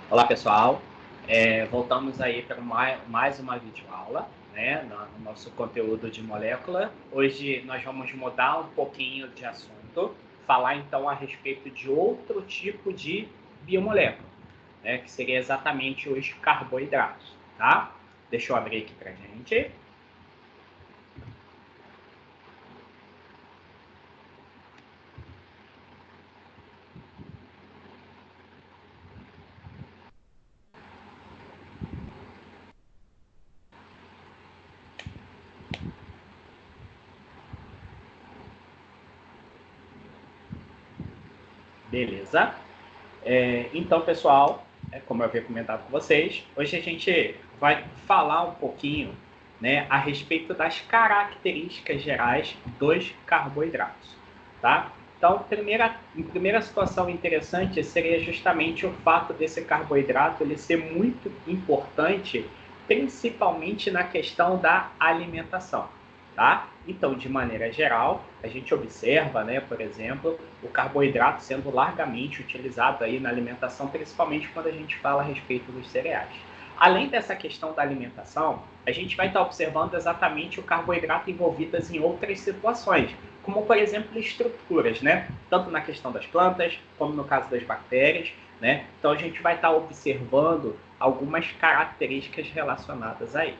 Olá, pessoal. Voltamos aí para mais uma videoaula, né, no nosso conteúdo de molécula. Hoje nós vamos mudar um pouquinho de assunto, falar então a respeito de outro tipo de biomolécula, né, que seria exatamente os carboidratos, tá? Deixa eu abrir aqui para a gente. Beleza? Então, pessoal, como eu havia comentado com vocês, hoje a gente vai falar um pouquinho, né, a respeito das características gerais dos carboidratos, tá? Então, primeira situação interessante seria justamente o fato desse carboidrato ele ser muito importante, principalmente na questão da alimentação, tá? Então, de maneira geral, a gente observa, né, por exemplo, o carboidrato sendo largamente utilizado aí na alimentação, principalmente quando a gente fala a respeito dos cereais. Além dessa questão da alimentação, a gente vai estar observando exatamente o carboidrato envolvidas em outras situações, como por exemplo estruturas, né? Tanto na questão das plantas, como no caso das bactérias, né? Então a gente vai estar observando algumas características relacionadas a eles.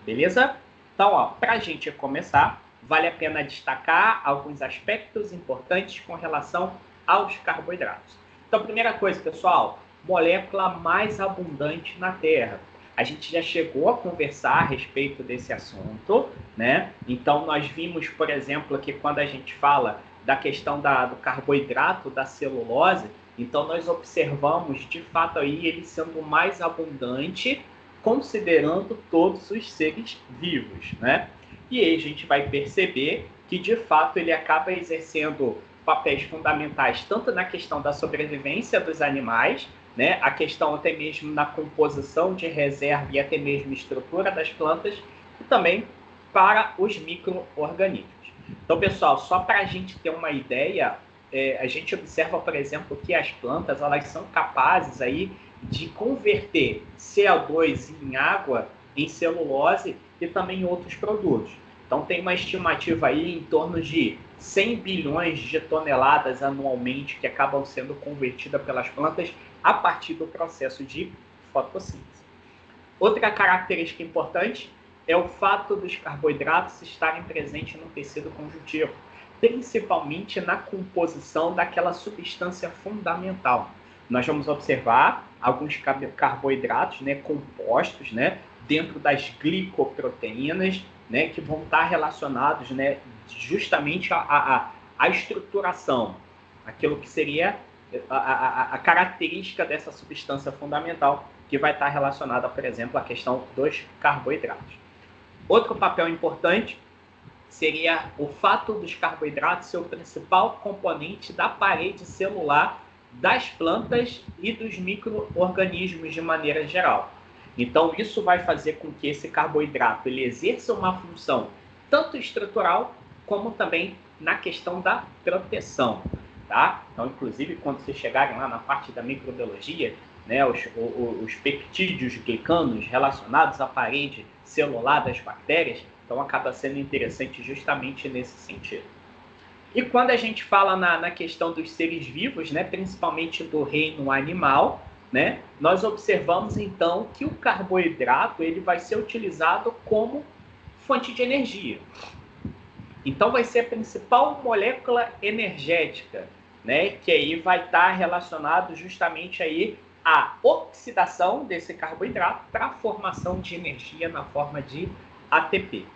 Beleza? Então, para a gente começar, vale a pena destacar alguns aspectos importantes com relação aos carboidratos. Então, primeira coisa, pessoal, molécula mais abundante na Terra. A gente já chegou a conversar a respeito desse assunto, né? Então, nós vimos, por exemplo, que quando a gente fala da questão do carboidrato, da celulose, então nós observamos, de fato, aí ele sendo mais abundante, considerando todos os seres vivos, né? E aí a gente vai perceber que, de fato, ele acaba exercendo papéis fundamentais tanto na questão da sobrevivência dos animais, né, a questão até mesmo na composição de reserva e até mesmo estrutura das plantas, e também para os micro-organismos. Então, pessoal, só para a gente ter uma ideia, a gente observa, por exemplo, que as plantas elas são capazes aí de converter CO2 em água, em celulose e também em outros produtos. Então tem uma estimativa aí em torno de 100 bilhões de toneladas anualmente que acabam sendo convertidas pelas plantas a partir do processo de fotossíntese. Outra característica importante é o fato dos carboidratos estarem presentes no tecido conjuntivo, principalmente na composição daquela substância fundamental. Nós vamos observar alguns carboidratos, né, compostos, né, dentro das glicoproteínas, né, que vão estar relacionados, né, justamente à estruturação, aquilo que seria a característica dessa substância fundamental, que vai estar relacionada, por exemplo, à questão dos carboidratos. Outro papel importante seria o fato dos carboidratos ser o principal componente da parede celular das plantas e dos micro-organismos de maneira geral. Então, isso vai fazer com que esse carboidrato ele exerça uma função tanto estrutural como também na questão da proteção. Tá? Então, inclusive, quando vocês chegarem lá na parte da microbiologia, né, os peptídeos glicanos relacionados à parede celular das bactérias, então acaba sendo interessante justamente nesse sentido. E quando a gente fala na questão dos seres vivos, né, principalmente do reino animal, né, nós observamos então que o carboidrato ele vai ser utilizado como fonte de energia. Então vai ser a principal molécula energética, né, que aí vai estar relacionado justamente aí à oxidação desse carboidrato para a formação de energia na forma de ATP.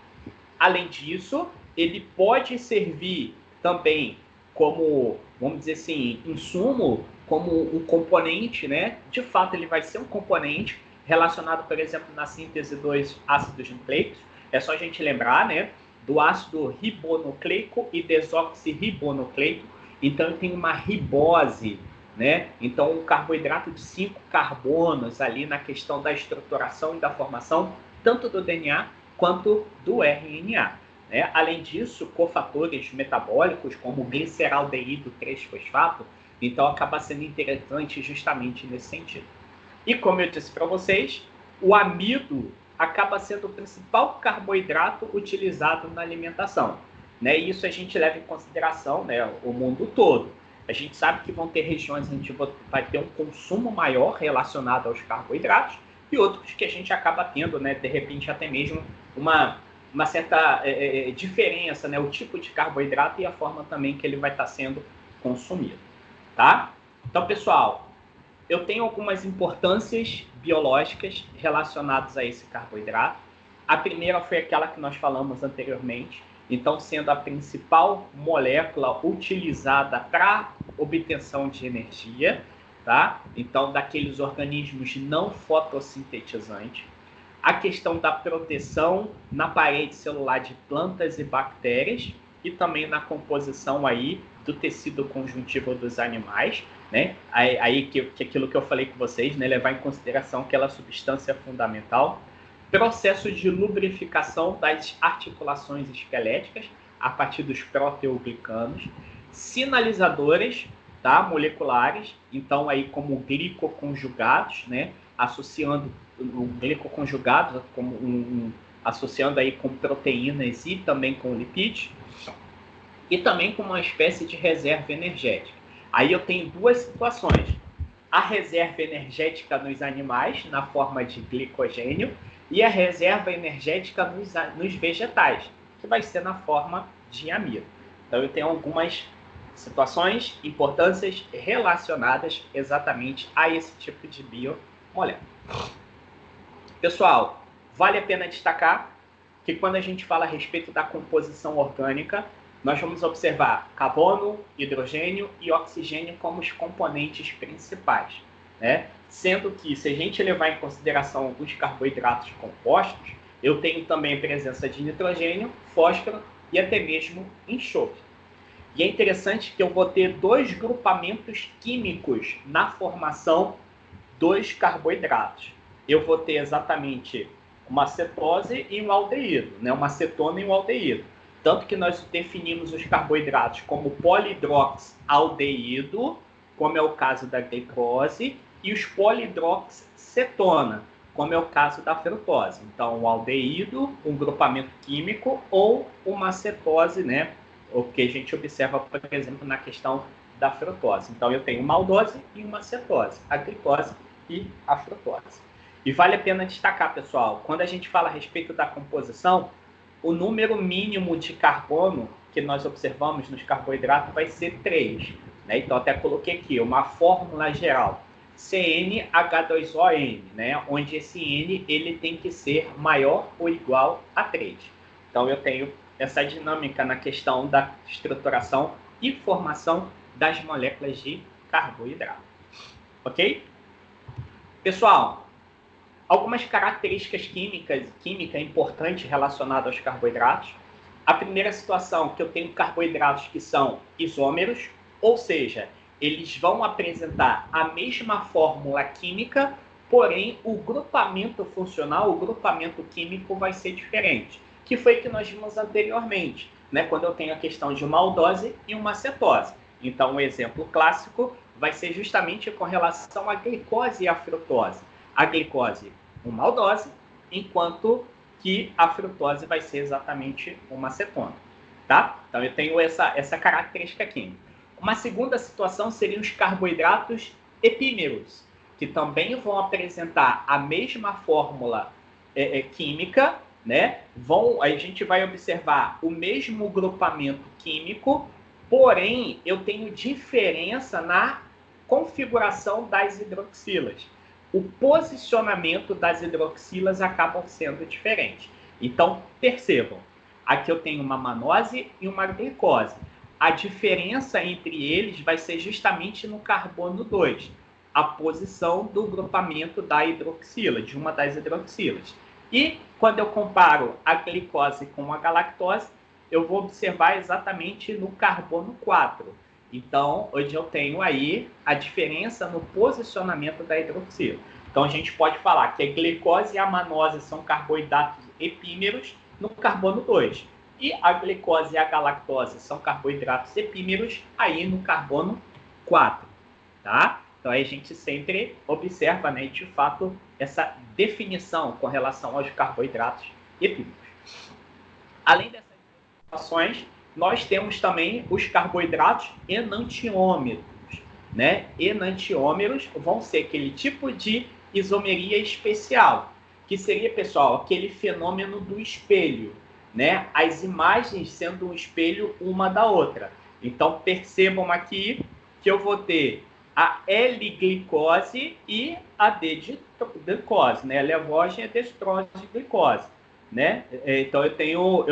Além disso, ele pode servir também como, vamos dizer assim, insumo, como um componente, né? De fato, ele vai ser um componente relacionado, por exemplo, na síntese dos ácidos nucleicos. É só a gente lembrar, né? Do ácido ribonucleico e desoxirribonucleico. Então, tem uma ribose, né? Então, um carboidrato de 5 carbonos ali na questão da estruturação e da formação, tanto do DNA quanto do RNA. Né? Além disso, cofatores metabólicos, como o gliceraldeído 3-fosfato, então acaba sendo interessante justamente nesse sentido. E como eu disse para vocês, o amido acaba sendo o principal carboidrato utilizado na alimentação, né? E isso a gente leva em consideração, né, o mundo todo. A gente sabe que vão ter regiões onde a gente vai ter um consumo maior relacionado aos carboidratos e outros que a gente acaba tendo, né, de repente até mesmo uma certa diferença, né, o tipo de carboidrato e a forma também que ele vai estar sendo consumido, tá? Então, pessoal, eu tenho algumas importâncias biológicas relacionadas a esse carboidrato. A primeira foi aquela que nós falamos anteriormente, então sendo a principal molécula utilizada para obtenção de energia, tá? Então, daqueles organismos não fotossintetizantes. A questão da proteção na parede celular de plantas e bactérias e também na composição aí do tecido conjuntivo dos animais, né? Aí que aquilo que eu falei com vocês, né? Levar em consideração aquela substância fundamental. Processo de lubrificação das articulações esqueléticas a partir dos proteoglicanos. Sinalizadores, tá? Moleculares, então aí como glicoconjugados, né? Associando o glicoconjugado como associando aí com proteínas e também com lipídios, e também como uma espécie de reserva energética. Aí eu tenho duas situações. A reserva energética nos animais, na forma de glicogênio, e a reserva energética nos vegetais, que vai ser na forma de amido. Então eu tenho algumas situações, importâncias relacionadas exatamente a esse tipo de biomolécula. Pessoal, vale a pena destacar que quando a gente fala a respeito da composição orgânica, nós vamos observar carbono, hidrogênio e oxigênio como os componentes principais, né? Sendo que, se a gente levar em consideração alguns carboidratos compostos, eu tenho também a presença de nitrogênio, fósforo e até mesmo enxofre. E é interessante que eu vou ter dois grupamentos químicos na formação dos carboidratos. Eu vou ter exatamente uma cetose e um aldeído, né? Uma cetona e um aldeído. Tanto que nós definimos os carboidratos como polidroxaldeído, como é o caso da glicose, e os polidroxcetona, como é o caso da frutose. Então, o aldeído, um grupamento químico, ou uma cetose, né? O que a gente observa, por exemplo, na questão da frutose. Então, eu tenho uma aldose e uma cetose, a glicose e a frutose. E vale a pena destacar, pessoal, quando a gente fala a respeito da composição, o número mínimo de carbono que nós observamos nos carboidratos vai ser 3. Né? Então, até coloquei aqui uma fórmula geral, CnH2ON, né? Onde esse N ele tem que ser maior ou igual a 3. Então, eu tenho essa dinâmica na questão da estruturação e formação das moléculas de carboidrato. Ok? Pessoal, algumas características químicas importantes relacionadas aos carboidratos. A primeira situação que eu tenho carboidratos que são isômeros, ou seja, eles vão apresentar a mesma fórmula química, porém o grupamento funcional, o grupamento químico vai ser diferente, que foi o que nós vimos anteriormente, né? Quando eu tenho a questão de uma aldose e uma cetose. Então, um exemplo clássico vai ser justamente com relação à glicose e à frutose. A glicose, uma aldose, enquanto que a frutose vai ser exatamente uma cetona, tá? Então, eu tenho essa característica química. Uma segunda situação seriam os carboidratos epímeros, que também vão apresentar a mesma fórmula química, né? A gente vai observar o mesmo grupamento químico, porém, eu tenho diferença na configuração das hidroxilas. O posicionamento das hidroxilas acabam sendo diferente. Então, percebam, aqui eu tenho uma manose e uma glicose. A diferença entre eles vai ser justamente no carbono 2, a posição do grupamento da hidroxila, de uma das hidroxilas. E quando eu comparo a glicose com a galactose, eu vou observar exatamente no carbono 4. Então, hoje eu tenho aí a diferença no posicionamento da hidroxila. Então, a gente pode falar que a glicose e a manose são carboidratos epímeros no carbono 2. E a glicose e a galactose são carboidratos epímeros aí no carbono 4. Tá? Então, aí a gente sempre observa, né, de fato, essa definição com relação aos carboidratos epídicos. Além dessas informações, nós temos também os carboidratos enantiômeros, né? Enantiômeros vão ser aquele tipo de isomeria especial, que seria, pessoal, aquele fenômeno do espelho, né? As imagens sendo um espelho uma da outra. Então, percebam aqui que eu vou ter a L-glicose e a D-glicose, né? Levogem, destrose de glicose, né? Então, eu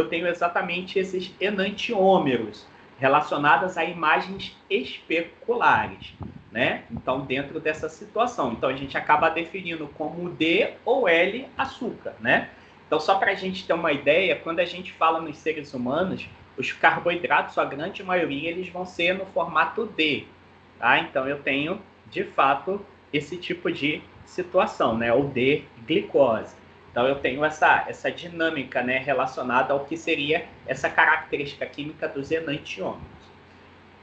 tenho exatamente esses enantiômeros relacionados a imagens especulares, né? Então, dentro dessa situação. Então, a gente acaba definindo como D ou L açúcar, né? Então, só para a gente ter uma ideia, quando a gente fala nos seres humanos, os carboidratos, a grande maioria, eles vão ser no formato D, tá? Então, eu tenho, de fato, esse tipo de situação, né? O D-glicose. Então, eu tenho essa dinâmica, né, relacionada ao que seria essa característica química dos enantiômeros.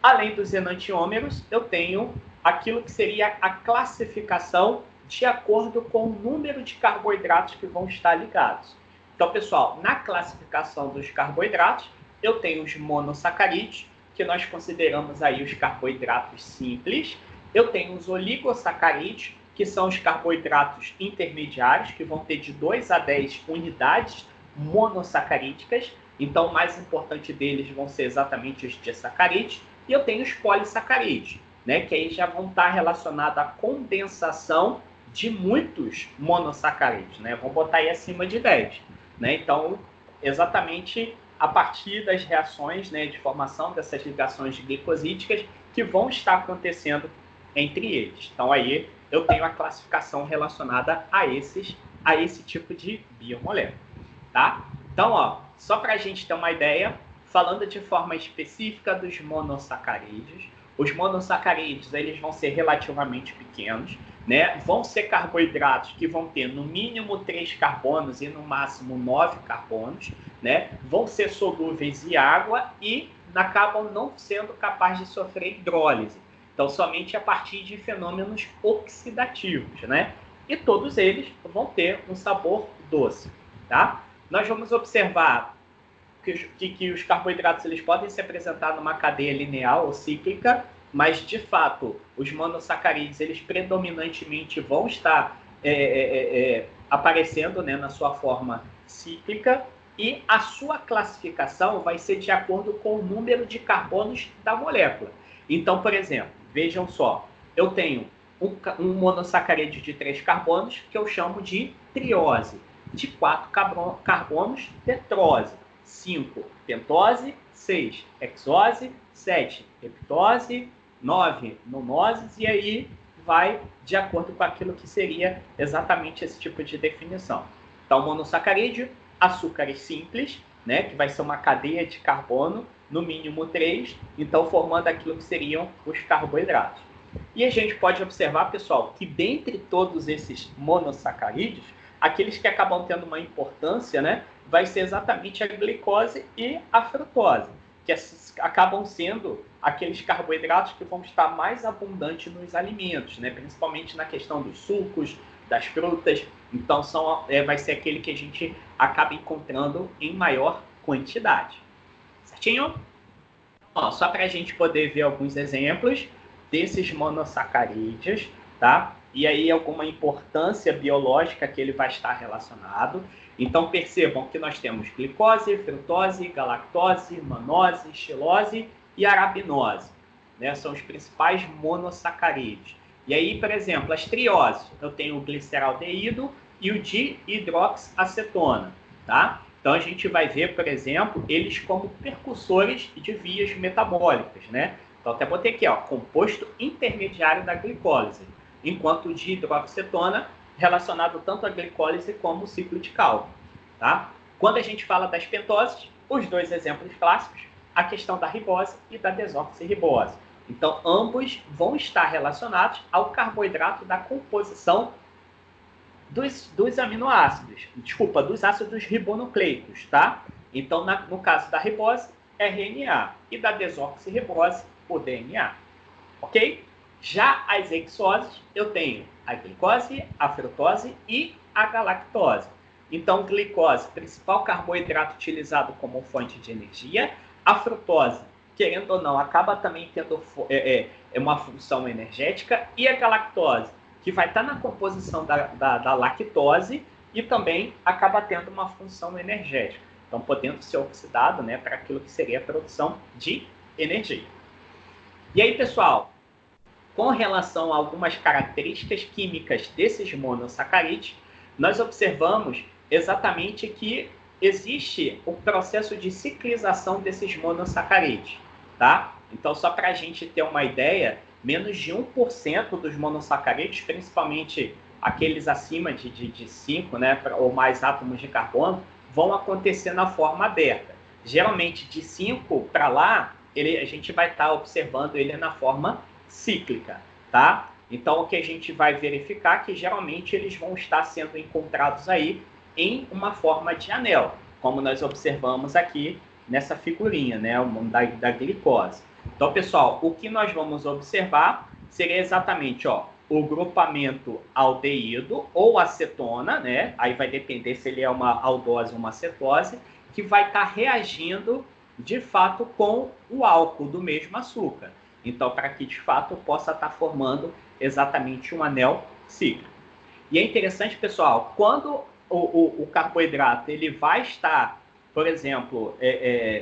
Além dos enantiômeros, eu tenho aquilo que seria a classificação de acordo com o número de carboidratos que vão estar ligados. Então, pessoal, na classificação dos carboidratos, eu tenho os monossacarídeos, que nós consideramos aí os carboidratos simples. Eu tenho os oligosacarídeos, que são os carboidratos intermediários, que vão ter de 2 a 10 unidades monossacarídicas. Então, o mais importante deles vão ser exatamente os disacarídeos. E eu tenho os polissacarídeos, né, que aí já vão estar relacionados à condensação de muitos monossacarídeos, né? Vou botar aí acima de 10. Né? Então, exatamente a partir das reações, né, de formação dessas ligações glicosídicas que vão estar acontecendo entre eles. Então, aí eu tenho a classificação relacionada a esse tipo de biomolécula, tá? Então, ó, só para a gente ter uma ideia, falando de forma específica dos monossacarídeos, os monossacarídeos eles vão ser relativamente pequenos, né? Vão ser carboidratos que vão ter no mínimo 3 carbonos e no máximo 9 carbonos, né? Vão ser solúveis em água e acabam não sendo capazes de sofrer hidrólise. Então, somente a partir de fenômenos oxidativos, né? E todos eles vão ter um sabor doce, tá? Nós vamos observar que os carboidratos eles podem se apresentar numa cadeia linear ou cíclica, mas, de fato, os monossacarídeos eles predominantemente vão estar aparecendo, né, na sua forma cíclica, e a sua classificação vai ser de acordo com o número de carbonos da molécula. Então, por exemplo, vejam só, eu tenho um monossacarídeo de 3 carbonos, que eu chamo de triose, de 4 carbonos, tetrose, 5, pentose, 6, hexose, 7, heptose, 9, nonoses, e aí vai de acordo com aquilo que seria exatamente esse tipo de definição. Então, monossacarídeo, açúcares simples, né, que vai ser uma cadeia de carbono, no mínimo 3, então formando aquilo que seriam os carboidratos. E a gente pode observar, pessoal, que dentre todos esses monossacarídeos, aqueles que acabam tendo uma importância, né, vai ser exatamente a glicose e a frutose, que acabam sendo aqueles carboidratos que vão estar mais abundantes nos alimentos, né, principalmente na questão dos sucos, das frutas. Então, vai ser aquele que a gente acaba encontrando em maior quantidade. Certinho? Ó, só para a gente poder ver alguns exemplos desses monossacarídeos, tá? E aí alguma importância biológica que ele vai estar relacionado. Então percebam que nós temos glicose, frutose, galactose, manose, xilose e arabinose, né? São os principais monossacarídeos. E aí, por exemplo, as trioses, eu tenho o gliceraldeído e o dihidroxiacetona, tá? Então a gente vai ver, por exemplo, eles como percussores de vias metabólicas, né? Então até botei aqui, ó, composto intermediário da glicólise, enquanto o dihidroxacetona relacionado tanto à glicólise como ao ciclo de Calvin, tá? Quando a gente fala das pentoses, os dois exemplos clássicos, a questão da ribose e da desoxirribose. Então ambos vão estar relacionados ao carboidrato da composição dos aminoácidos, dos ácidos ribonucleicos, tá? Então, no caso da ribose, RNA, e da desoxirribose, o DNA. Ok? Já as hexoses, eu tenho a glicose, a frutose e a galactose. Então, glicose, principal carboidrato utilizado como fonte de energia. A frutose, querendo ou não, acaba também tendo uma função energética. E a galactose, que vai estar na composição da lactose e também acaba tendo uma função energética. Então, podendo ser oxidado, né, para aquilo que seria a produção de energia. E aí, pessoal, com relação a algumas características químicas desses monossacarídeos, nós observamos exatamente que existe o processo de ciclização desses monossacarídeos, tá? Então, só para a gente ter uma ideia, menos de 1% dos monossacarídeos, principalmente aqueles acima de 5, né, ou mais átomos de carbono, vão acontecer na forma aberta. Geralmente, de 5 para lá, a gente vai estar observando ele na forma cíclica, tá? Então, o que a gente vai verificar é que geralmente eles vão estar sendo encontrados aí em uma forma de anel, como nós observamos aqui nessa figurinha, né, da glicose. Então, pessoal, o que nós vamos observar seria exatamente, ó, o grupamento aldeído ou acetona, né? Aí vai depender se ele é uma aldose ou uma acetose, que vai estar reagindo de fato com o álcool do mesmo açúcar. Então, para que de fato possa estar formando exatamente um anel cíclico. E é interessante, pessoal, quando o carboidrato ele vai estar, por exemplo,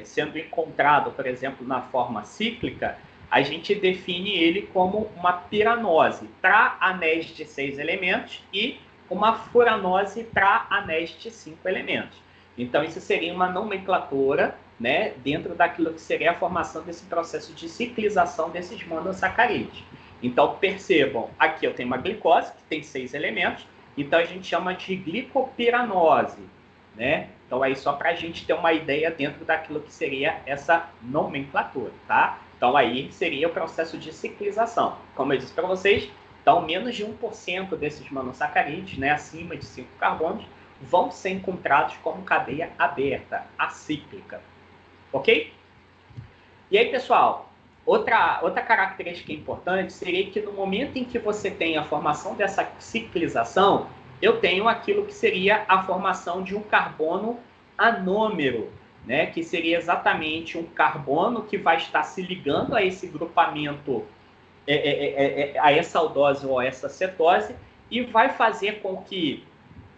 sendo encontrado, por exemplo, na forma cíclica, a gente define ele como uma piranose para anéis de 6 elementos e uma furanose para anéis de 5 elementos. Então, isso seria uma nomenclatura, né, dentro daquilo que seria a formação desse processo de ciclização desses monossacarídeos. Então, percebam, aqui eu tenho uma glicose, que tem 6 elementos, então a gente chama de glicopiranose, né? Então, aí só para a gente ter uma ideia dentro daquilo que seria essa nomenclatura, tá? Então, aí seria o processo de ciclização. Como eu disse para vocês, então, menos de 1% desses monossacarídeos, né, acima de 5 carbonos, vão ser encontrados como cadeia aberta, acíclica. Ok? E aí, pessoal, outra característica importante seria que no momento em que você tem a formação dessa ciclização, eu tenho aquilo que seria a formação de um carbono anômero, né? Que seria exatamente um carbono que vai estar se ligando a esse grupamento, a essa aldose ou a essa cetose, e vai fazer com que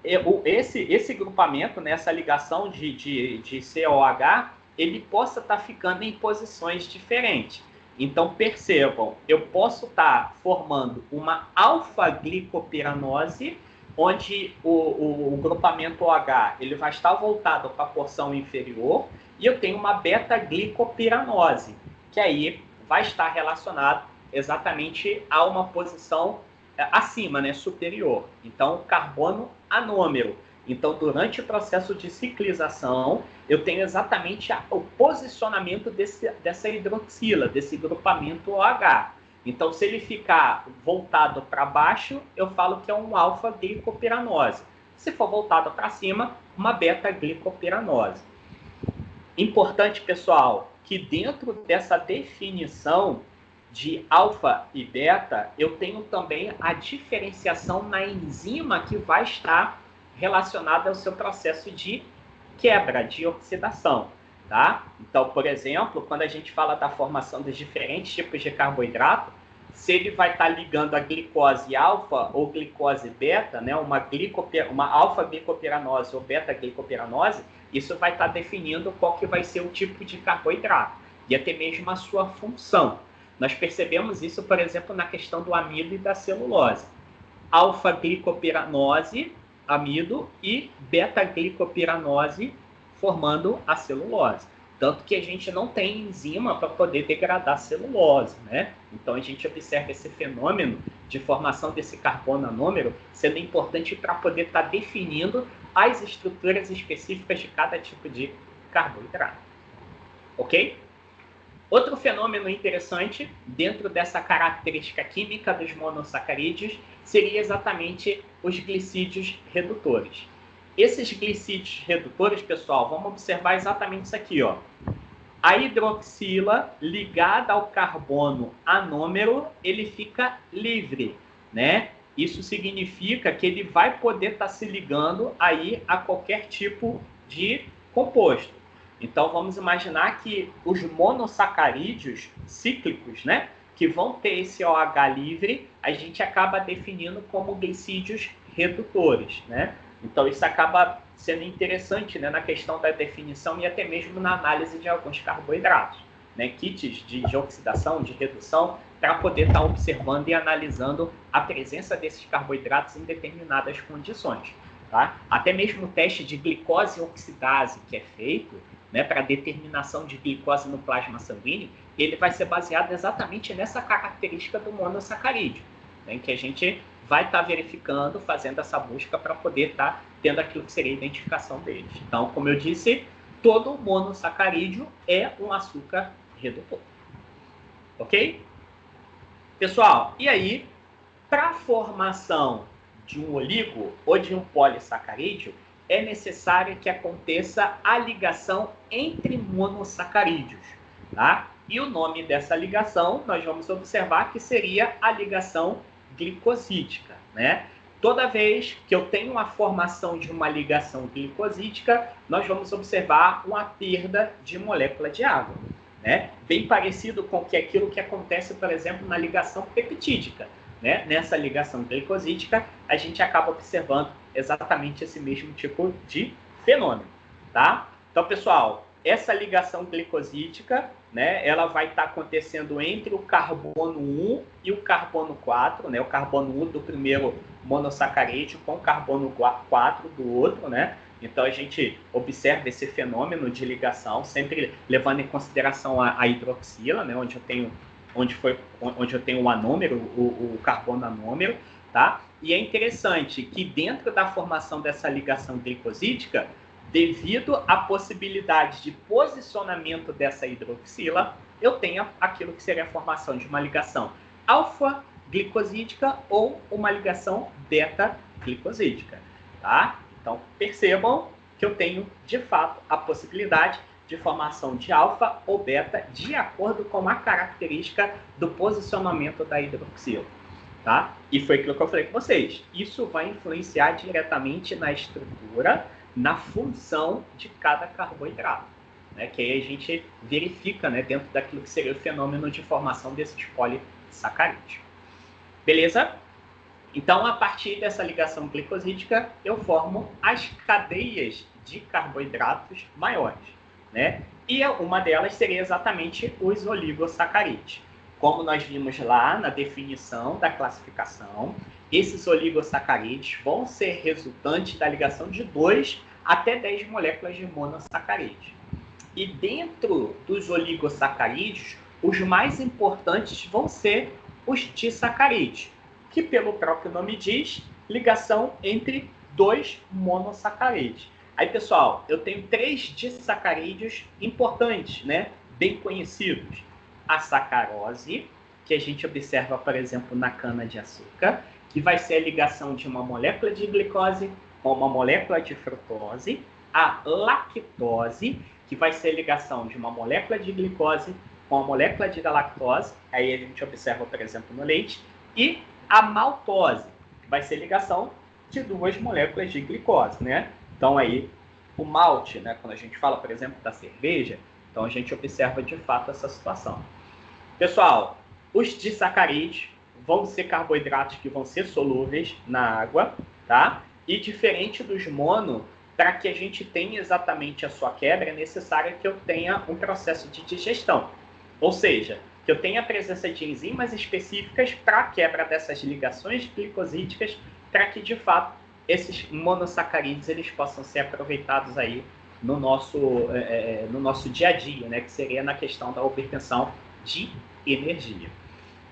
esse grupamento, né, essa ligação de COH, ele possa estar ficando em posições diferentes. Então, percebam, eu posso estar formando uma alfa-glicopiranose, onde o grupamento OH ele vai estar voltado para a porção inferior, e eu tenho uma beta-glicopiranose, que aí vai estar relacionado exatamente a uma posição acima, né, superior. Então, carbono anômero. Então, durante o processo de ciclização, eu tenho exatamente o posicionamento dessa hidroxila, desse grupamento OH. Então, se ele ficar voltado para baixo, eu falo que é um alfa-glicopiranose. Se for voltado para cima, uma beta-glicopiranose. Importante, pessoal, que dentro dessa definição de alfa e beta, eu tenho também a diferenciação na enzima que vai estar relacionada ao seu processo de quebra, de oxidação, tá? Então, por exemplo, quando a gente fala da formação dos diferentes tipos de carboidrato, se ele vai estar ligando a glicose alfa ou glicose beta, né, uma alfa-glicopiranose ou beta-glicopiranose, isso vai estar definindo qual que vai ser o tipo de carboidrato e até mesmo a sua função. Nós percebemos isso, por exemplo, na questão do amido e da celulose. Alfa-glicopiranose, amido, e beta-glicopiranose formando a celulose. Tanto que a gente não tem enzima para poder degradar celulose, né? Então a gente observa esse fenômeno de formação desse carbono anômero sendo importante para poder estar definindo as estruturas específicas de cada tipo de carboidrato. Ok? Outro fenômeno interessante dentro dessa característica química dos monossacarídeos seria exatamente os glicídios redutores. Esses glicídios redutores, pessoal, vamos observar exatamente isso aqui, ó. A hidroxila ligada ao carbono anômero, ele fica livre, né? Isso significa que ele vai poder estar se ligando aí a qualquer tipo de composto. Então, vamos imaginar que os monossacarídeos cíclicos, né, que vão ter esse OH livre, a gente acaba definindo como glicídios redutores, né? Então, isso acaba sendo interessante, né, na questão da definição e até mesmo na análise de alguns carboidratos, né, kits de oxidação, de redução, para poder estar observando e analisando a presença desses carboidratos em determinadas condições. Tá? Até mesmo o teste de glicose oxidase que é feito, né, para determinação de glicose no plasma sanguíneo, ele vai ser baseado exatamente nessa característica do monossacarídeo, né, que a gente vai estar verificando, fazendo essa busca para poder estar tendo aquilo que seria a identificação deles. Então, como eu disse, todo monossacarídeo é um açúcar redutor. Ok? Pessoal, e aí, para a formação de um oligo ou de um polissacarídeo, é necessário que aconteça a ligação entre monossacarídeos, tá? E o nome dessa ligação, nós vamos observar que seria a ligação glicosídica, né? Toda vez que eu tenho uma formação de uma ligação glicosídica, nós vamos observar uma perda de molécula de água, né? Bem parecido com aquilo que acontece, por exemplo, na ligação peptídica, né? Nessa ligação glicosídica, a gente acaba observando exatamente esse mesmo tipo de fenômeno, tá? Então, pessoal, essa ligação glicosídica, né, ela vai estar acontecendo entre o carbono 1 e o carbono 4, né, o carbono 1 do primeiro monossacarídeo com o carbono 4 do outro, né? Então, a gente observa esse fenômeno de ligação, sempre levando em consideração a hidroxila, né, onde eu tenho o anômero, o carbono anômero, tá? E é interessante que dentro da formação dessa ligação glicosídica, devido à possibilidade de posicionamento dessa hidroxila, eu tenho aquilo que seria a formação de uma ligação alfa-glicosídica ou uma ligação beta-glicosídica, tá? Então, percebam que eu tenho, de fato, a possibilidade de formação de alfa ou beta de acordo com a característica do posicionamento da hidroxila, tá? E foi aquilo que eu falei com vocês. Isso vai influenciar diretamente na estrutura, na função de cada carboidrato, né? Que aí a gente verifica, né, dentro daquilo que seria o fenômeno de formação desses polissacarídeos. Beleza? Então, a partir dessa ligação glicosídica, eu formo as cadeias de carboidratos maiores, né? E uma delas seria exatamente os oligosacarídeos. Como nós vimos lá na definição da classificação, esses oligosacarídeos vão ser resultantes da ligação de 2 até 10 moléculas de monossacarídeos. E dentro dos oligosacarídeos, os mais importantes vão ser os disacarídeos, que pelo próprio nome diz, ligação entre 2 monossacarídeos. Aí, pessoal, eu tenho 3 disacarídeos importantes, né? Bem conhecidos. A sacarose, que a gente observa, por exemplo, na cana-de-açúcar, que vai ser a ligação de uma molécula de glicose com uma molécula de frutose. A lactose, que vai ser a ligação de uma molécula de glicose com a molécula de galactose. Aí a gente observa, por exemplo, no leite. E a maltose, que vai ser a ligação de 2 moléculas de glicose, né? Então, aí, o malte, né? Quando a gente fala, por exemplo, da cerveja, então a gente observa, de fato, essa situação. Pessoal, os disacarídeos vão ser carboidratos que vão ser solúveis na água, tá? E diferente dos mono, para que a gente tenha exatamente a sua quebra, é necessário que eu tenha um processo de digestão. Ou seja, que eu tenha a presença de enzimas específicas para a quebra dessas ligações glicosídicas, para que, de fato, esses monossacarídeos eles possam ser aproveitados aí no nosso dia a dia, né? Que seria na questão da obtenção de energia.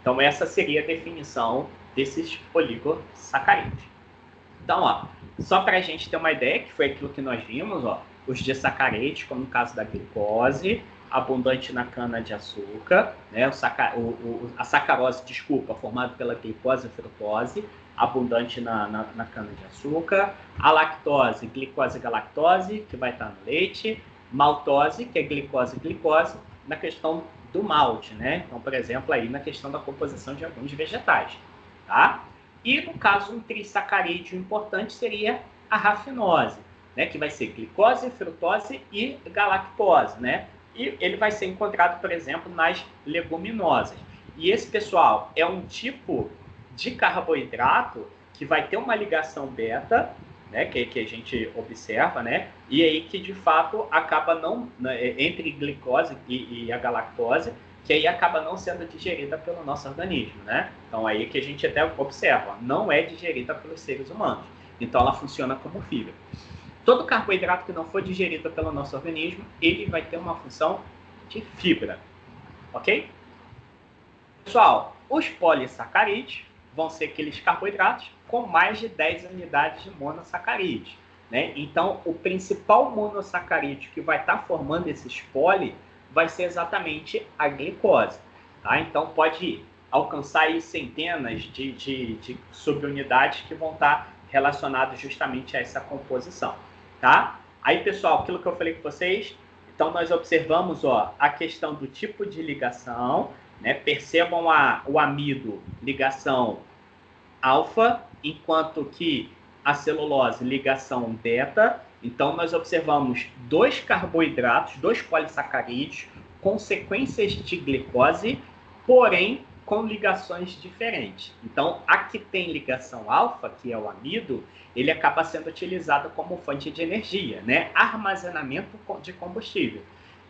Então, essa seria a definição desses oligosacarídeos. Então, ó, só para a gente ter uma ideia, que foi aquilo que nós vimos, ó, os disacarídeos, como no caso da glicose, abundante na cana-de-açúcar, né? A sacarose, formada pela glicose e frutose, abundante na cana-de-açúcar. A lactose, glicose e galactose, que vai estar no leite. maltose, que é glicose e glicose, na questão do malte, né? Então, por exemplo, aí na questão da composição de alguns vegetais, tá? E no caso, um trissacarídeo importante seria a rafinose, né? Que vai ser glicose, frutose e galactose, né? E ele vai ser encontrado, por exemplo, nas leguminosas. E esse, pessoal, é um tipo de carboidrato que vai ter uma ligação beta, né, que a gente observa, né, e aí que de fato acaba não, né, entre glicose e a galactose, que aí acaba não sendo digerida pelo nosso organismo, né? Então aí que a gente até observa, não é digerida pelos seres humanos. Então ela funciona como fibra. Todo carboidrato que não for digerido pelo nosso organismo, ele vai ter uma função de fibra, ok? Pessoal, os polissacarídeos vão ser aqueles carboidratos com mais de 10 unidades de monossacarídeos, né? Então, o principal monossacarídeo que vai estar formando esses poli vai ser exatamente a glicose, tá? Então, pode alcançar aí centenas de subunidades que vão estar relacionadas justamente a essa composição, tá? Aí, pessoal, aquilo que eu falei com vocês, então nós observamos, ó, a questão do tipo de ligação, né? Percebam o amido, ligação alfa, enquanto que a celulose, ligação beta. Então, nós observamos dois carboidratos, dois polissacarídeos, com sequências de glicose, porém com ligações diferentes. Então, a que tem ligação alfa, que é o amido, ele acaba sendo utilizado como fonte de energia, né? Armazenamento de combustível.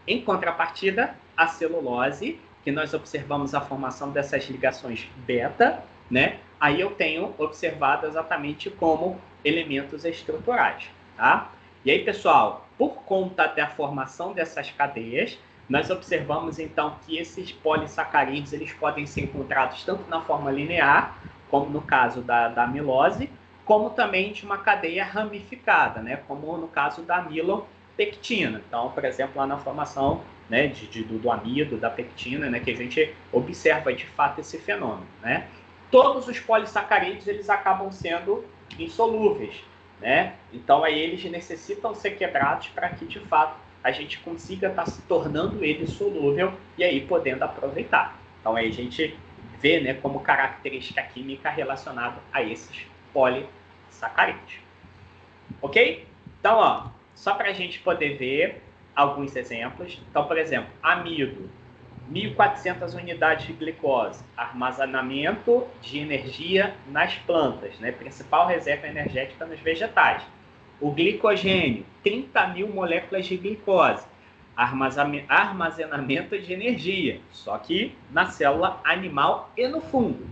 Em contrapartida, a celulose, que nós observamos a formação dessas ligações beta, né? Aí eu tenho observado exatamente como elementos estruturais, tá? E aí, pessoal, por conta da formação dessas cadeias, nós observamos, então, que esses polissacarídeos, eles podem ser encontrados tanto na forma linear, como no caso da amilose, como também de uma cadeia ramificada, né? Como no caso da amilopectina. Então, por exemplo, lá na formação, né, do amido, da pectina, né, que a gente observa de fato esse fenômeno, né? Todos os polissacarídeos, eles acabam sendo insolúveis, né? Então, aí eles necessitam ser quebrados para que, de fato, a gente consiga estar se tornando ele solúvel e aí podendo aproveitar. Então, aí a gente vê, né, como característica química relacionada a esses polissacarídeos. Ok? Então, ó, só para a gente poder ver alguns exemplos. Então, por exemplo, amido, 1.400 unidades de glicose, armazenamento de energia nas plantas, né? Principal reserva energética nos vegetais. O glicogênio, 30.000 moléculas de glicose, armazenamento de energia, só que na célula animal e no fungo.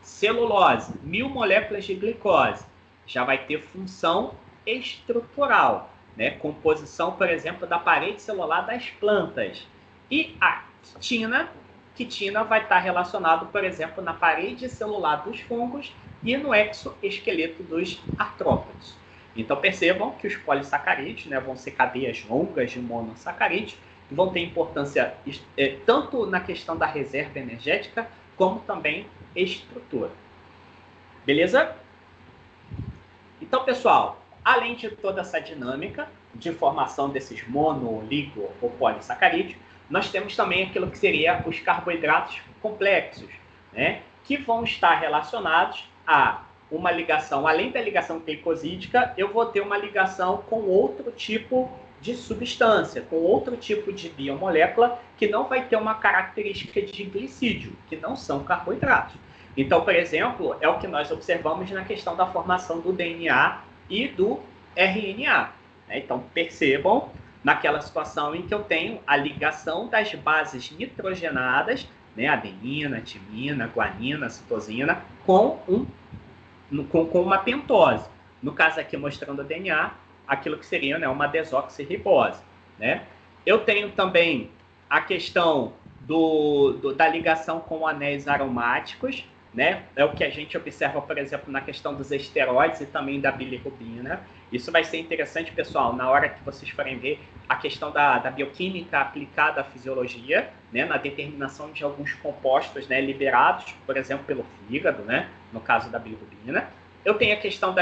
Celulose, 1.000 moléculas de glicose, já vai ter função estrutural, né? Composição, por exemplo, da parede celular das plantas. E a quitina vai estar relacionado, por exemplo, na parede celular dos fungos e no exoesqueleto dos artrópodes. Então percebam que os polissacarídeos, né, vão ser cadeias longas de monossacarídeos, que vão ter importância tanto na questão da reserva energética, como também estrutura. Beleza? Então, pessoal, além de toda essa dinâmica de formação desses mono, oligo ou polissacarídeos, nós temos também aquilo que seria os carboidratos complexos, né? Que vão estar relacionados a uma ligação, além da ligação glicosídica, eu vou ter uma ligação com outro tipo de substância, com outro tipo de biomolécula que não vai ter uma característica de glicídio, que não são carboidratos. Então, por exemplo, é o que nós observamos na questão da formação do DNA e do RNA. Né? Então, percebam naquela situação em que eu tenho a ligação das bases nitrogenadas, né, adenina, timina, guanina, citosina, com uma pentose. No caso aqui, mostrando o DNA, aquilo que seria, né, uma desoxirribose. Né? Eu tenho também a questão da ligação com anéis aromáticos, né? É o que a gente observa, por exemplo, na questão dos esteroides e também da bilirrubina. Isso vai ser interessante, pessoal, na hora que vocês forem ver a questão da bioquímica aplicada à fisiologia, né? Na determinação de alguns compostos, né, liberados, por exemplo, pelo fígado, né? No caso da bilirrubina. Eu tenho a questão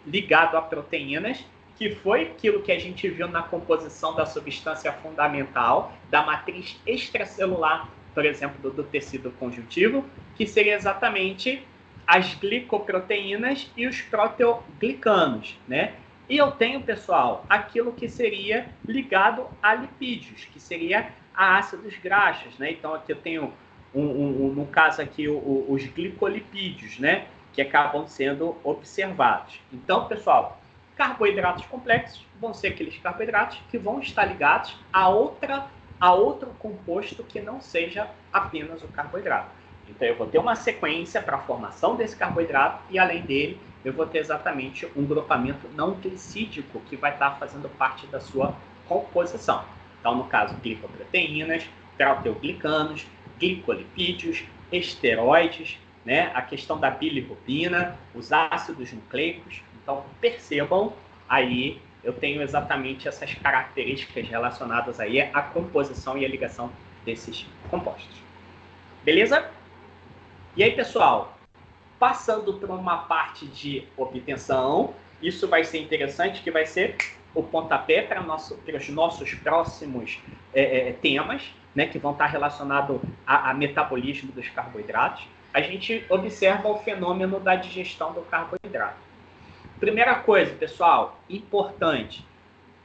ligado a proteínas, que foi aquilo que a gente viu na composição da substância fundamental, da matriz extracelular, por exemplo, do tecido conjuntivo, que seria exatamente as glicoproteínas e os proteoglicanos, né? E eu tenho, pessoal, aquilo que seria ligado a lipídios, que seria a ácidos graxos, né? Então, aqui eu tenho, no caso aqui, os glicolipídios, né? Que acabam sendo observados. Então, pessoal, carboidratos complexos vão ser aqueles carboidratos que vão estar ligados a outro composto que não seja apenas o carboidrato. Então, eu vou ter uma sequência para a formação desse carboidrato e, além dele, eu vou ter exatamente um grupamento não glicídico que vai estar fazendo parte da sua composição. Então, no caso, glicoproteínas, proteoglicanos, glicolipídios, esteroides, né? A questão da bilirrubina, os ácidos nucleicos. Então, percebam, aí eu tenho exatamente essas características relacionadas aí à composição e à ligação desses compostos. Beleza? E aí, pessoal, passando por uma parte de obtenção, isso vai ser interessante, que vai ser o pontapé para os nossos próximos temas, né, que vão estar relacionados a metabolismo dos carboidratos. A gente observa o fenômeno da digestão do carboidrato. Primeira coisa, pessoal, importante,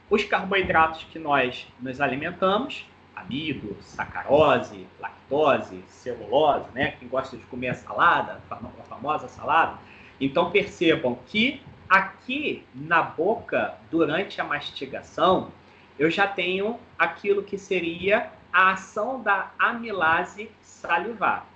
os carboidratos que nós nos alimentamos, amido, sacarose, lactose, celulose, né? Quem gosta de comer a salada, a famosa salada. Então, percebam que aqui na boca, durante a mastigação, eu já tenho aquilo que seria a ação da amilase salivar.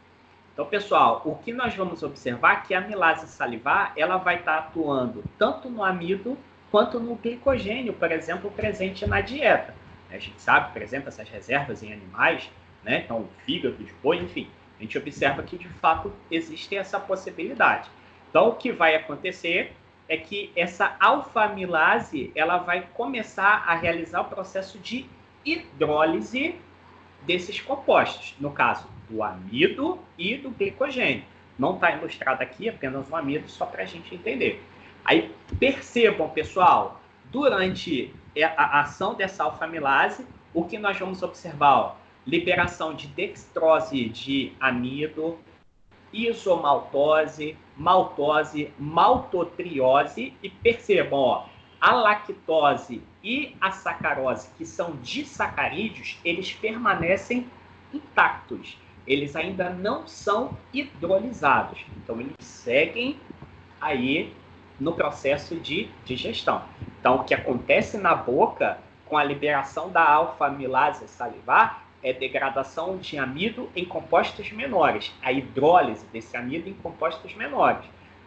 Então, pessoal, o que nós vamos observar é que a amilase salivar, ela vai estar atuando tanto no amido quanto no glicogênio, por exemplo, presente na dieta. A gente sabe, por exemplo, essas reservas em animais, né? Então, o fígado de boi, enfim, a gente observa que, de fato, existe essa possibilidade. Então, o que vai acontecer é que essa alfa-amilase, ela vai começar a realizar o processo de hidrólise desses compostos, no caso, do amido e do glicogênio. Não está ilustrado aqui, apenas o amido, só para a gente entender. Aí, percebam, pessoal, durante a ação dessa alfa-amilase, o que nós vamos observar? Ó, liberação de dextrose de amido, isomaltose, maltose, maltotriose, e percebam, ó, a lactose e a sacarose, que são disacarídeos, eles permanecem intactos. Eles ainda não são hidrolizados. Então, eles seguem aí no processo de digestão. Então, o que acontece na boca com a liberação da alfa-amilase salivar é degradação de amido em compostos menores, a hidrólise desse amido em compostos menores.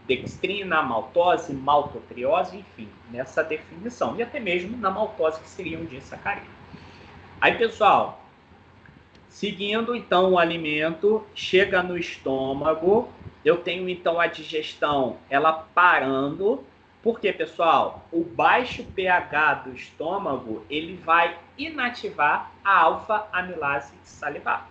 Dextrina, maltose, maltotriose, enfim, nessa definição. E até mesmo na maltose, que seria um disacarídeo. Aí, pessoal, seguindo, então, o alimento, chega no estômago, eu tenho, então, a digestão, ela parando. Por quê, pessoal? O baixo pH do estômago, ele vai inativar a alfa-amilase salivar.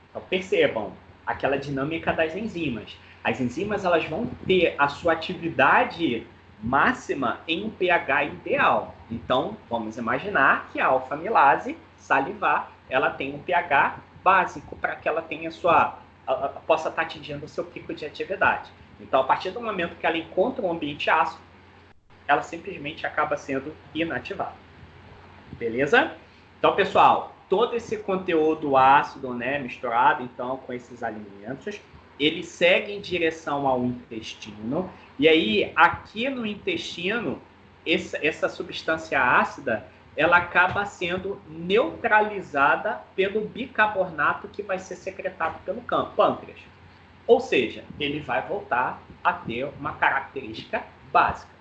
Então, percebam aquela dinâmica das enzimas. As enzimas, elas vão ter a sua atividade máxima em um pH ideal. Então, vamos imaginar que a alfa-amilase salivar, ela tem um pH básico para que ela tenha possa estar atingindo o seu pico de atividade. Então, a partir do momento que ela encontra um ambiente ácido, ela simplesmente acaba sendo inativada. Beleza? Então, pessoal, todo esse conteúdo ácido, né, misturado, então, com esses alimentos, ele segue em direção ao intestino. E aí, aqui no intestino, essa substância ácida, ela acaba sendo neutralizada pelo bicarbonato que vai ser secretado pelo pâncreas. Ou seja, ele vai voltar a ter uma característica básica.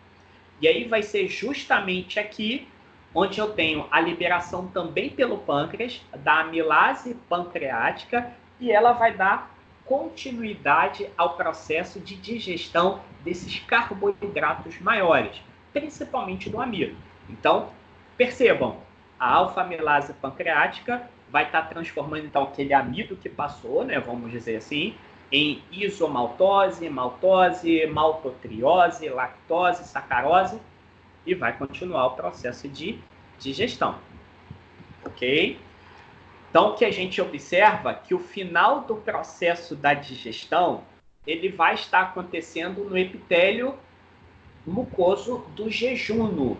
E aí vai ser justamente aqui onde eu tenho a liberação também pelo pâncreas da amilase pancreática, e ela vai dar continuidade ao processo de digestão desses carboidratos maiores, principalmente do amido. Então, percebam, a alfa-amilase pancreática vai estar transformando então aquele amido que passou, né, vamos dizer assim, em isomaltose, maltose, maltotriose, lactose, sacarose, e vai continuar o processo de digestão. Ok? Então, o que a gente observa é que o final do processo da digestão, ele vai estar acontecendo no epitélio mucoso do jejunum,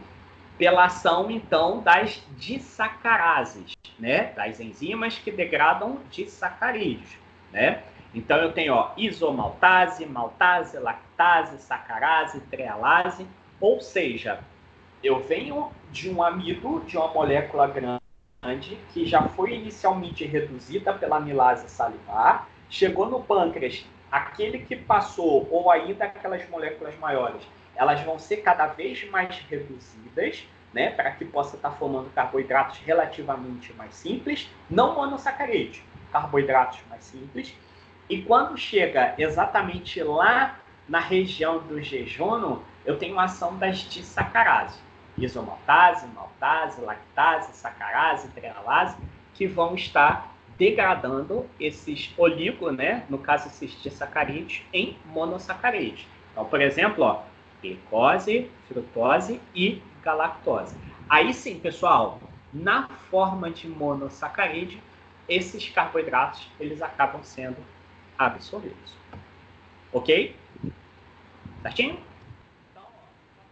pela ação, então, das disacarases, né? Das enzimas que degradam disacarídeos, né? Então, eu tenho isomaltase, maltase, lactase, sacarase, trealase, ou seja, eu venho de um amido, de uma molécula grande, que já foi inicialmente reduzida pela amilase salivar, chegou no pâncreas, aquele que passou, ou ainda aquelas moléculas maiores, elas vão ser cada vez mais reduzidas, né, para que possa estar formando carboidratos relativamente mais simples, não monossacarídeos, carboidratos mais simples. E quando chega exatamente lá na região do jejunum, eu tenho a ação das disacarases, isomaltase, maltase, lactase, sacarase, trealase, que vão estar degradando esses oligos, né, no caso esses disacarídeos, em monossacarídeos. Então, por exemplo, glicose, frutose e galactose. Aí sim, pessoal, na forma de monossacarídeo, esses carboidratos eles acabam sendo absorvidos. Ok? Certinho? Então,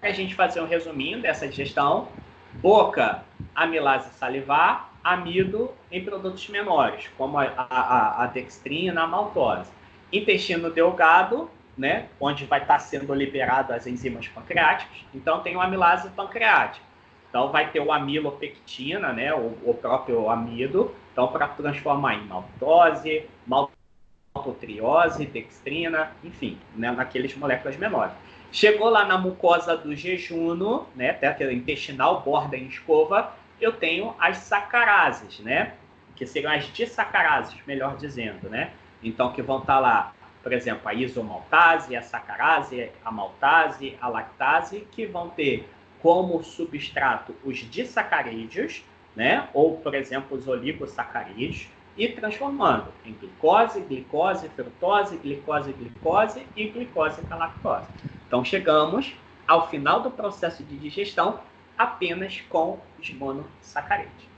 para a gente fazer um resuminho dessa digestão, boca, amilase salivar, amido em produtos menores, como a dextrina, a maltose. Intestino delgado, né, onde vai estar sendo liberado as enzimas pancreáticas, então tem o amilase pancreática. Então vai ter o amilopectina, né, o próprio amido, então para transformar em maltose, maltotriose, dextrina, enfim, né, naqueles moléculas menores. Chegou lá na mucosa do jejunum, né, até intestinal, borda em escova, eu tenho as sacarases, né, que seriam as disacarases, melhor dizendo, né, então que vão estar lá, por exemplo, a isomaltase, a sacarase, a maltase, a lactase, que vão ter como substrato os disacarídeos, né, ou, por exemplo, os oligosacarídeos, e transformando em glicose, glicose, frutose, glicose, glicose e glicose galactose. Então, chegamos ao final do processo de digestão apenas com os monossacarídeos.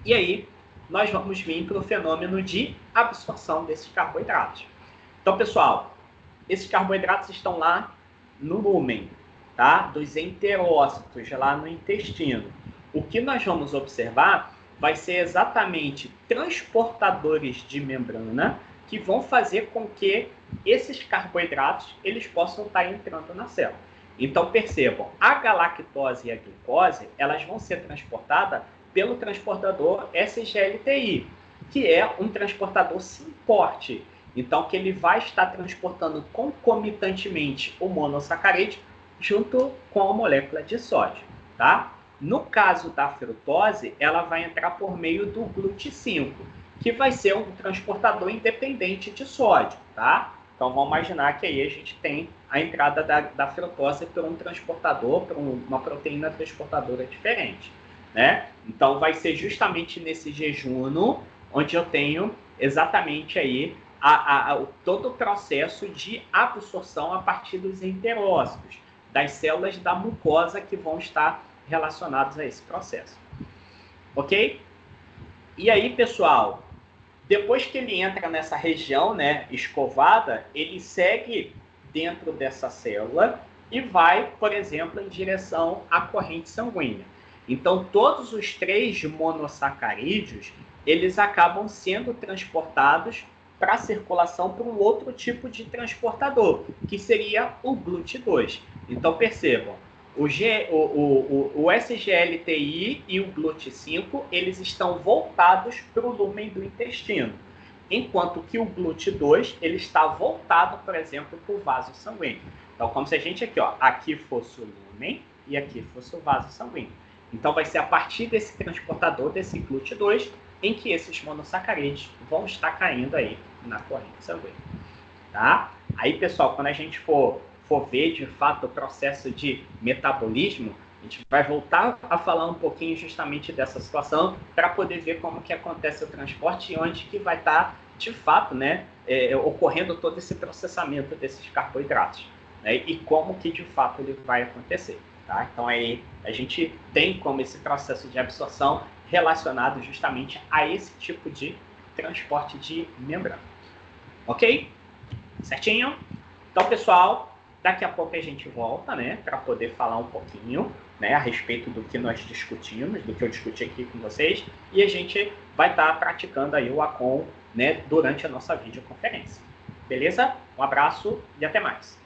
E aí, nós vamos vir para o fenômeno de absorção desses carboidratos. Então, pessoal, esses carboidratos estão lá no lúmen, tá? Dos enterócitos, lá no intestino. O que nós vamos observar vai ser exatamente transportadores de membrana que vão fazer com que esses carboidratos eles possam estar entrando na célula. Então, percebam, a galactose e a glicose, elas vão ser transportadas pelo transportador SGLTI, que é um transportador sim-porte. Então, que ele vai estar transportando concomitantemente o monossacarídeo junto com a molécula de sódio, tá? No caso da frutose, ela vai entrar por meio do GLUT5, que vai ser um transportador independente de sódio, tá? Então, vamos imaginar que aí a gente tem a entrada da frutose por um transportador, por uma proteína transportadora diferente, né? Então, vai ser justamente nesse jejunum onde eu tenho exatamente aí todo o processo de absorção a partir dos enterócitos, das células da mucosa que vão estar relacionados a esse processo. Ok? E aí, pessoal, depois que ele entra nessa região, né, escovada, ele segue dentro dessa célula e vai, por exemplo, em direção à corrente sanguínea. Então, todos os 3 monossacarídeos, eles acabam sendo transportados para a circulação por um outro tipo de transportador, que seria o GLUT2. Então, percebam, o SGLTI e o GLUT5, eles estão voltados para o lúmen do intestino, enquanto que o GLUT2, ele está voltado, por exemplo, para o vaso sanguíneo. Então, como se a gente aqui fosse o lúmen e aqui fosse o vaso sanguíneo. Então, vai ser a partir desse transportador, desse GLUT2, em que esses monossacarídeos vão estar caindo aí na corrente sanguínea. Tá? Aí, pessoal, quando a gente for ver, de fato, o processo de metabolismo, a gente vai voltar a falar um pouquinho justamente dessa situação para poder ver como que acontece o transporte e onde que vai estar, de fato, né, ocorrendo todo esse processamento desses carboidratos, né, e como que, de fato, ele vai acontecer. Tá? Então, aí a gente tem como esse processo de absorção relacionado justamente a esse tipo de transporte de membrana. Ok? Certinho? Então, pessoal, daqui a pouco a gente volta, né, para poder falar um pouquinho, né, a respeito do que nós discutimos, do que eu discuti aqui com vocês, e a gente vai estar praticando aí o ACOM, né, durante a nossa videoconferência. Beleza? Um abraço e até mais.